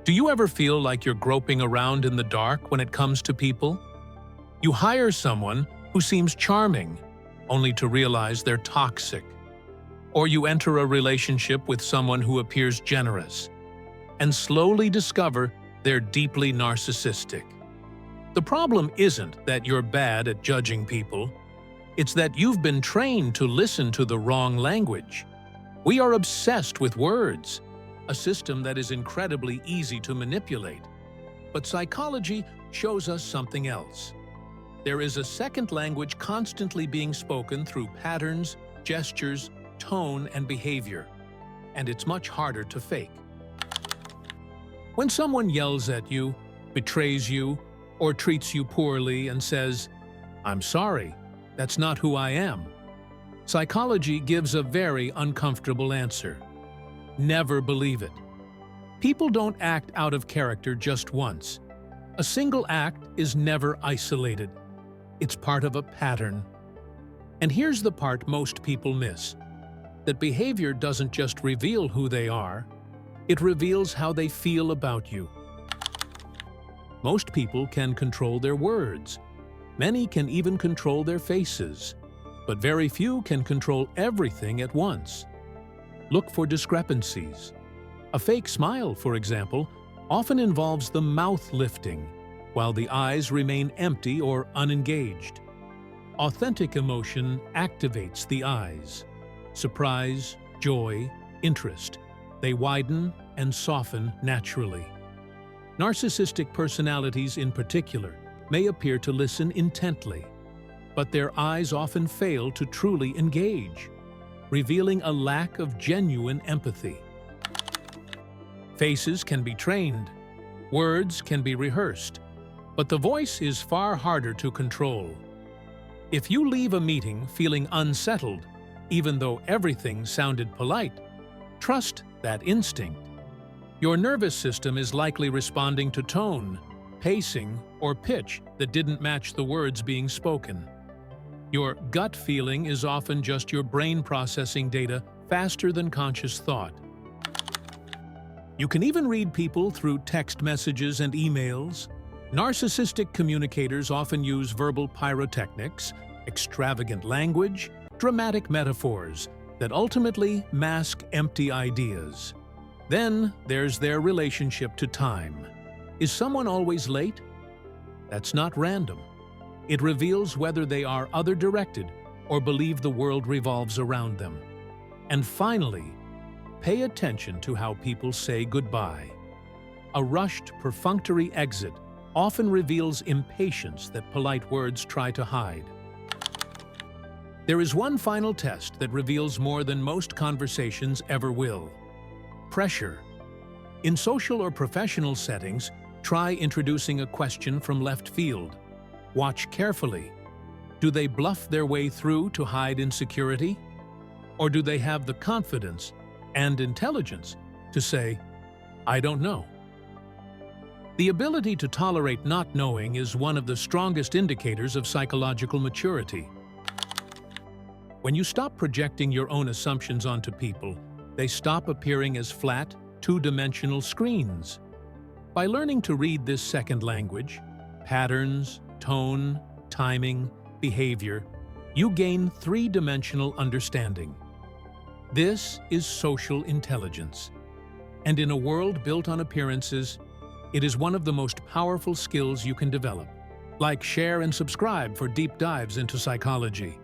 Do you ever feel like you're groping around in the dark when it comes to people? You hire someone who seems charming, only to realize they're toxic. Or you enter a relationship with someone who appears generous, and slowly discover they're deeply narcissistic. The problem isn't that you're bad at judging people, it's that you've been trained to listen to the wrong language. We are obsessed with words, a system that is incredibly easy to manipulate. But psychology shows us something else. There is a second language constantly being spoken through patterns, gestures, tone, and behavior, and it's much harder to fake. When someone yells at you, betrays you, or treats you poorly and says, "I'm sorry, that's not who I am," psychology gives a very uncomfortable answer. Never believe it. People don't act out of character just once. A single act is never isolated. It's part of a pattern. And here's the part most people miss: that behavior doesn't just reveal who they are, it reveals how they feel about you. Most people can control their words. Many can even control their faces. But very few can control everything at once. Look for discrepancies. A fake smile, for example, often involves the mouth lifting, while the eyes remain empty or unengaged. Authentic emotion activates the eyes. Surprise, joy, interest. They widen and soften naturally. Narcissistic personalities in particular may appear to listen intently, but their eyes often fail to truly engage, revealing a lack of genuine empathy. Faces can be trained, words can be rehearsed, but the voice is far harder to control. If you leave a meeting feeling unsettled, even though everything sounded polite, trust that instinct. Your nervous system is likely responding to tone, pacing, or pitch that didn't match the words being spoken. Your gut feeling is often just your brain processing data faster than conscious thought. You can even read people through text messages and emails. Narcissistic communicators often use verbal pyrotechnics, extravagant language, dramatic metaphors that ultimately mask empty ideas. Then there's their relationship to time. Is someone always late? That's not random. It reveals whether they are other-directed or believe the world revolves around them. And finally, pay attention to how people say goodbye. A rushed, perfunctory exit often reveals impatience that polite words try to hide. There is one final test that reveals more than most conversations ever will: pressure. In social or professional settings, try introducing a question from left field. Watch carefully. Do they bluff their way through to hide insecurity? Or do they have the confidence and intelligence to say, "I don't know"? The ability to tolerate not knowing is one of the strongest indicators of psychological maturity. When you stop projecting your own assumptions onto people, they stop appearing as flat, two-dimensional screens. By learning to read this second language, patterns, tone, timing, behavior, you gain three-dimensional understanding. This is social intelligence. And in a world built on appearances, it is one of the most powerful skills you can develop. Like, share, and subscribe for deep dives into psychology.